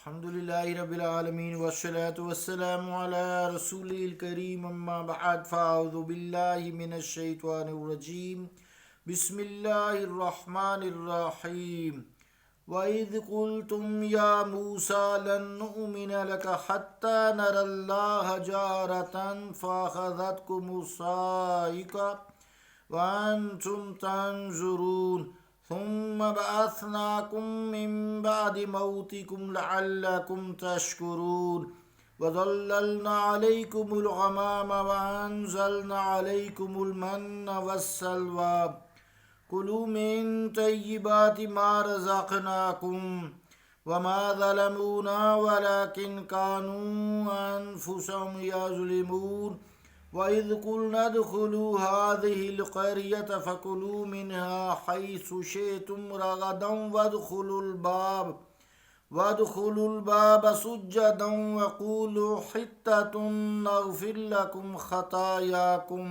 الحمد لله رب العالمين والصلاة والسلام على رسوله الكريم أما بعد فأعوذ بالله من الشيطان الرجيم بسم الله الرحمن الرحيم وإذ قلتم يا موسى لن نؤمن لك حتى نرى الله جارة فأخذتكم الصاعقة وأنتم تنظرون ثم بعثناكم من بعد موتكم لعلكم تشكرون وظللنا عليكم الغمام وأنزلنا عليكم المن والسلوى كلوا من طيبات ما رزقناكم وما ظلمونا ولكن كانوا أنفسهم يظلمون وَإِذْ قُلْنَا ادْخُلُوا هَٰذِهِ الْقَرْيَةَ فَكُلُوا مِنْهَا حَيْثُ شِئْتُمْ رَغَدًا وَادْخُلُوا الْبَابَ سُجَّدًا وَقُولُوا حِطَّةٌ نَغْفِرْ لَكُمْ خَطَايَاكُمْ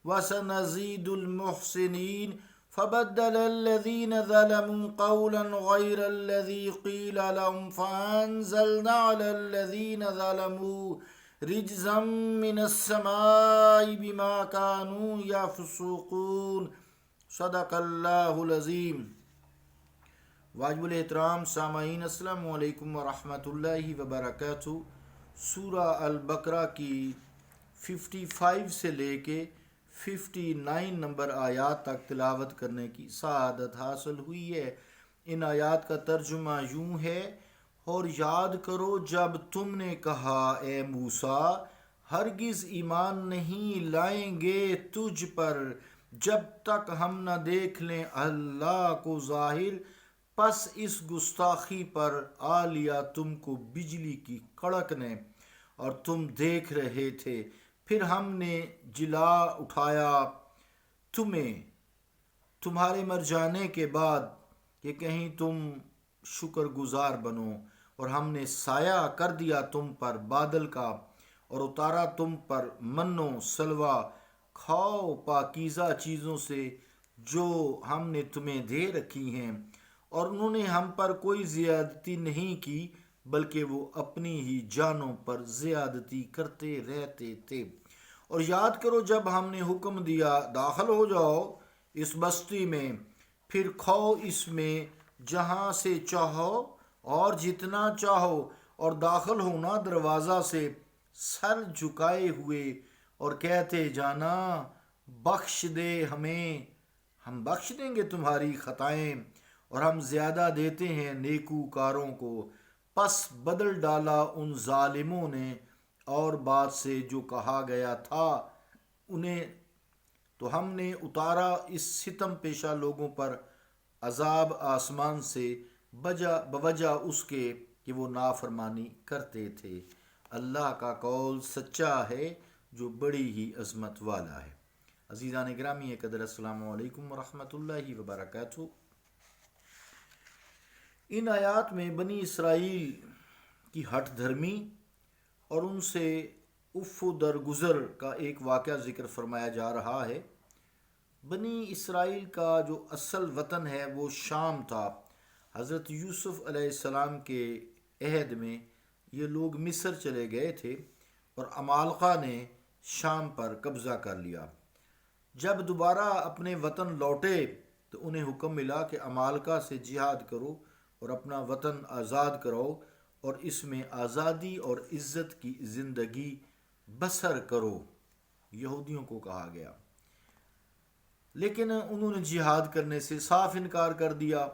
وَسَنَزِيدُ الْمُحْسِنِينَ فَبَدَّلَ الَّذِينَ ظَلَمُوا قَوْلًا غَيْرَ الَّذِي قِيلَ لَهُمْ فَأَنزَلْنَا عَلَى الَّذِينَ ظَلَمُوا رجزا من السماء بما كانوا يفسقون صدق اللہ العظیم۔ واجب الاحترام سامعین، السلام علیکم ورحمۃ اللہ وبرکاتہ۔ سورہ البقرہ کی 55 سے لے کے 59 نمبر آیات تک تلاوت کرنے کی سعادت حاصل ہوئی ہے۔ ان آیات کا ترجمہ یوں ہے: اور یاد کرو جب تم نے کہا اے موسیٰ ہرگز ایمان نہیں لائیں گے تجھ پر جب تک ہم نہ دیکھ لیں اللہ کو ظاہر، پس اس گستاخی پر آ لیا تم کو بجلی کی کڑک نے اور تم دیکھ رہے تھے، پھر ہم نے جلا اٹھایا تمہیں تمہارے مر جانے کے بعد کہ کہیں تم شکر گزار بنو، اور ہم نے سایہ کر دیا تم پر بادل کا اور اتارا تم پر من و سلوہ، کھاؤ پاکیزہ چیزوں سے جو ہم نے تمہیں دے رکھی ہیں، اور انہوں نے ہم پر کوئی زیادتی نہیں کی بلکہ وہ اپنی ہی جانوں پر زیادتی کرتے رہتے تھے۔ اور یاد کرو جب ہم نے حکم دیا داخل ہو جاؤ اس بستی میں، پھر کھاؤ اس میں جہاں سے چاہو اور جتنا چاہو، اور داخل ہونا دروازہ سے سر جھکائے ہوئے اور کہتے جانا بخش دے ہمیں، ہم بخش دیں گے تمہاری خطائیں، اور ہم زیادہ دیتے ہیں نیکوکاروں کو۔ پس بدل ڈالا ان ظالموں نے اور بات سے جو کہا گیا تھا انہیں، تو ہم نے اتارا اس ستم پیشہ لوگوں پر عذاب آسمان سے بوجہ اس کے کہ وہ نافرمانی کرتے تھے۔ اللہ کا قول سچا ہے جو بڑی ہی عظمت والا ہے۔ عزیزان گرامی قدر، السلام علیکم ورحمۃ اللہ وبرکاتہ۔ ان آیات میں بنی اسرائیل کی ہٹ دھرمی اور ان سے اف و درگزر کا ایک واقعہ ذکر فرمایا جا رہا ہے۔ بنی اسرائیل کا جو اصل وطن ہے وہ شام تھا۔ حضرت یوسف علیہ السلام کے عہد میں یہ لوگ مصر چلے گئے تھے اور عمالقہ نے شام پر قبضہ کر لیا۔ جب دوبارہ اپنے وطن لوٹے تو انہیں حکم ملا کہ عمالقہ سے جہاد کرو اور اپنا وطن آزاد کرو اور اس میں آزادی اور عزت کی زندگی بسر کرو، یہودیوں کو کہا گیا۔ لیکن انہوں نے جہاد کرنے سے صاف انکار کر دیا،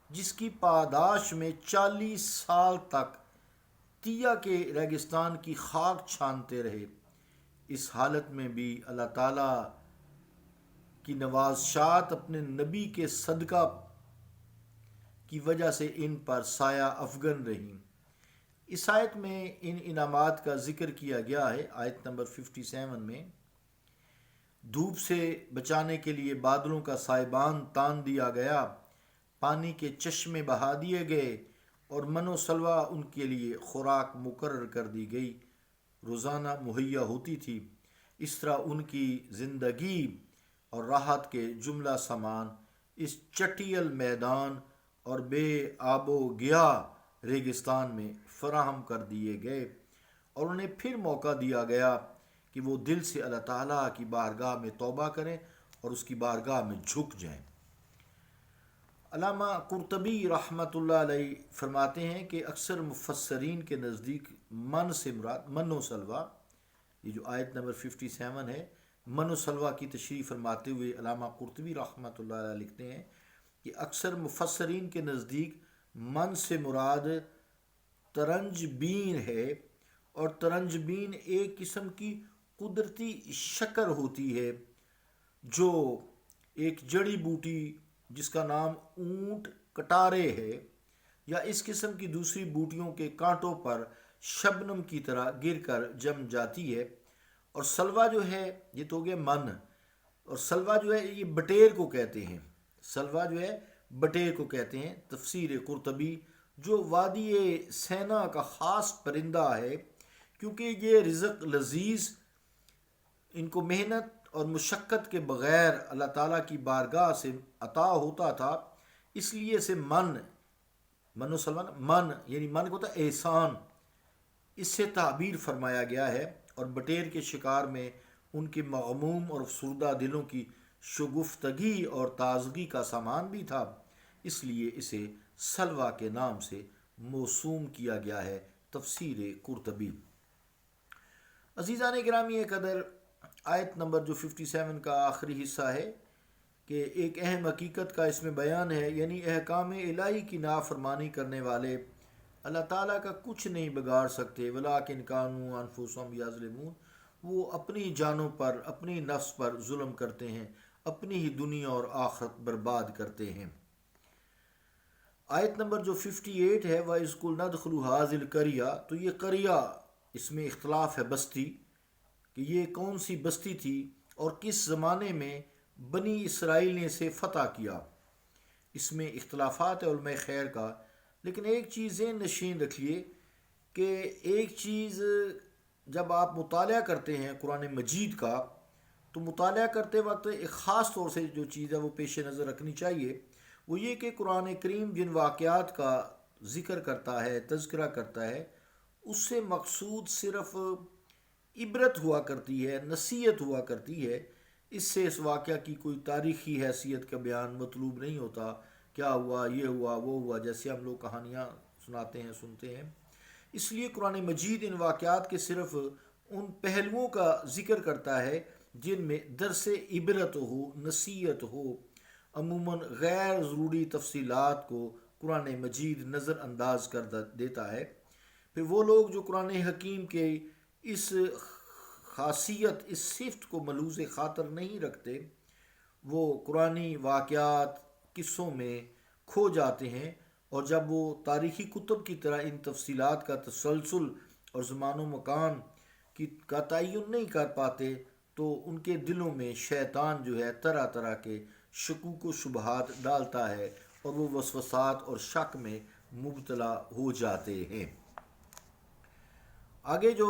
جس کی پاداش میں 40 سال تک تیہ کے ریگستان کی خاک چھانتے رہے۔ اس حالت میں بھی اللہ تعالیٰ کی نوازشات اپنے نبی کے صدقہ کی وجہ سے ان پر سایہ افغن رہیں۔ اس آیت میں ان انعامات کا ذکر کیا گیا ہے۔ آیت نمبر 57 میں دھوپ سے بچانے کے لیے بادلوں کا سائبان تان دیا گیا، پانی کے چشمے بہا دیے گئے اور من و سلوہ ان کے لیے خوراک مقرر کر دی گئی، روزانہ مہیا ہوتی تھی۔ اس طرح ان کی زندگی اور راحت کے جملہ سامان اس چٹیل میدان اور بے آب و گیا ریگستان میں فراہم کر دیے گئے اور انہیں پھر موقع دیا گیا کہ وہ دل سے اللہ تعالیٰ کی بارگاہ میں توبہ کریں اور اس کی بارگاہ میں جھک جائیں۔ علامہ قرطبی رحمۃ اللہ علیہ فرماتے ہیں کہ اکثر مفسرین کے نزدیک من سے مراد من و سلوہ، یہ جو آیت نمبر 57 ہے، من و سلوہ کی تشریح فرماتے ہوئے علامہ قرطبی رحمۃ اللہ علیہ لکھتے ہیں کہ اکثر مفسرین کے نزدیک من سے مراد ترنج بین ہے، اور ترنج بین ایک قسم کی قدرتی شکر ہوتی ہے جو ایک جڑی بوٹی جس کا نام اونٹ کٹارے ہے یا اس قسم کی دوسری بوٹیوں کے کانٹوں پر شبنم کی طرح گر کر جم جاتی ہے۔ اور سلوہ جو ہے یہ تو ہو گیا من، اور سلوہ جو ہے یہ بٹیر کو کہتے ہیں، سلوہ جو ہے بٹیر کو کہتے ہیں۔ تفسیر قرطبی جو وادی سینا کا خاص پرندہ ہے، کیونکہ یہ رزق لذیذ ان کو محنت اور مشقت کے بغیر اللہ تعالیٰ کی بارگاہ سے عطا ہوتا تھا، اس لیے اسے من و سلمان من یعنی من کو ہوتا ہے احسان، اس سے تعبیر فرمایا گیا ہے۔ اور بٹیر کے شکار میں ان کے مغموم اور افسردہ دلوں کی شگفتگی اور تازگی کا سامان بھی تھا، اس لیے اسے سلوہ کے نام سے موسوم کیا گیا ہے۔ تفسیر قرطبی۔ عزیزان گرامی قدر، آیت نمبر جو 57 کا آخری حصہ ہے کہ ایک اہم حقیقت کا اس میں بیان ہے، یعنی احکام الہی کی نافرمانی کرنے والے اللہ تعالیٰ کا کچھ نہیں بگاڑ سکتے، وَلَٰكِنْ كَانُوا أَنفُسَهُمْ يَظْلِمُونَ، وہ اپنی جانوں پر، اپنی نفس پر ظلم کرتے ہیں، اپنی ہی دنیا اور آخرت برباد کرتے ہیں۔ آیت نمبر جو 58 ہے وَإِذْ قُلْنَا ادْخُلُوا هَٰذِهِ الْقَرْيَةَ، تو یہ قریہ، اس میں اختلاف ہے بستی کہ یہ کون سی بستی تھی اور کس زمانے میں بنی اسرائیل نے اسے فتح کیا، اس میں اختلافات ہے علماء خیر کا۔ لیکن ایک چیز ذہن نشین رکھیے کہ ایک چیز جب آپ مطالعہ کرتے ہیں قرآن مجید کا، تو مطالعہ کرتے وقت ایک خاص طور سے جو چیز ہے وہ پیش نظر رکھنی چاہیے، وہ یہ کہ قرآن کریم جن واقعات کا ذکر کرتا ہے، تذکرہ کرتا ہے، اس سے مقصود صرف عبرت ہوا کرتی ہے، نصیحت ہوا کرتی ہے، اس سے اس واقعہ کی کوئی تاریخی حیثیت کا بیان مطلوب نہیں ہوتا، کیا ہوا، یہ ہوا، وہ ہوا، جیسے ہم لوگ کہانیاں سناتے ہیں، سنتے ہیں۔ اس لیے قرآن مجید ان واقعات کے صرف ان پہلوؤں کا ذکر کرتا ہے جن میں درس عبرت ہو، نصیحت ہو۔ عموماً غیر ضروری تفصیلات کو قرآن مجید نظر انداز کر دیتا ہے۔ پھر وہ لوگ جو قرآن حکیم کے اس خاصیت، اس صفت کو ملحوظ خاطر نہیں رکھتے، وہ قرآنی واقعات، قصوں میں کھو جاتے ہیں، اور جب وہ تاریخی کتب کی طرح ان تفصیلات کا تسلسل اور زمان و مکان کا تعین نہیں کر پاتے، تو ان کے دلوں میں شیطان جو ہے طرح طرح کے شکوک و شبہات ڈالتا ہے اور وہ وسوسات اور شک میں مبتلا ہو جاتے ہیں۔ آگے جو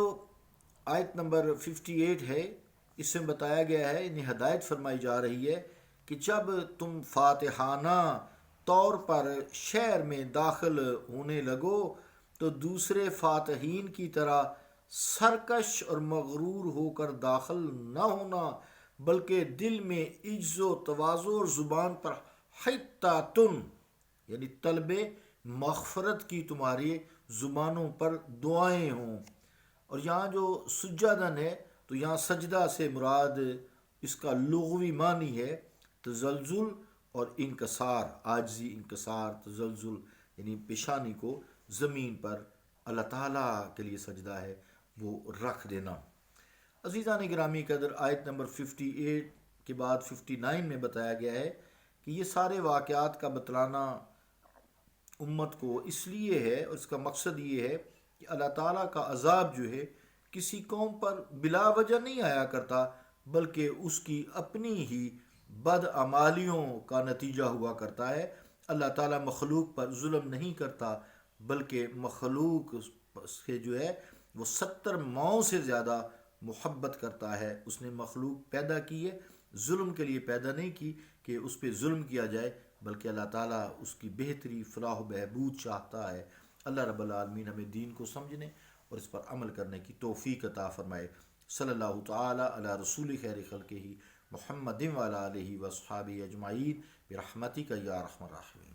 آیت نمبر 58 ہے، اس میں بتایا گیا ہے، انہیں ہدایت فرمائی جا رہی ہے کہ جب تم فاتحانہ طور پر شہر میں داخل ہونے لگو تو دوسرے فاتحین کی طرح سرکش اور مغرور ہو کر داخل نہ ہونا، بلکہ دل میں عجز و تواضع اور زبان پر حتاتن یعنی طلب مغفرت کی تمہاری زبانوں پر دعائیں ہوں۔ اور یہاں جو سجدن ہے، تو یہاں سجدہ سے مراد اس کا لغوی معنی ہے تزلزل اور انکسار، عاجزی، انکسار، تزلزل یعنی پیشانی کو زمین پر اللہ تعالیٰ کے لیے سجدہ ہے وہ رکھ دینا۔ عزیزان گرامی قدر، آیت نمبر 58 کے بعد 59 میں بتایا گیا ہے کہ یہ سارے واقعات کا بتلانا امت کو اس لیے ہے، اور اس کا مقصد یہ ہے کہ اللہ تعالیٰ کا عذاب جو ہے کسی قوم پر بلا وجہ نہیں آیا کرتا، بلکہ اس کی اپنی ہی بدعمالیوں کا نتیجہ ہوا کرتا ہے۔ اللہ تعالیٰ مخلوق پر ظلم نہیں کرتا، بلکہ مخلوق سے جو ہے وہ 70 ماؤں سے زیادہ محبت کرتا ہے۔ اس نے مخلوق پیدا کی ہے، ظلم کے لیے پیدا نہیں کی کہ اس پہ ظلم کیا جائے، بلکہ اللہ تعالیٰ اس کی بہتری، فلاح و بہبود چاہتا ہے۔ اللہ رب العالمین ہمیں دین کو سمجھنے اور اس پر عمل کرنے کی توفیق عطا فرمائے۔ صلی اللہ تعالی علی رسول خیر خلقہ محمد وعلی آلہ وصحابہ اجمعین برحمتک یا ارحم الراحمین۔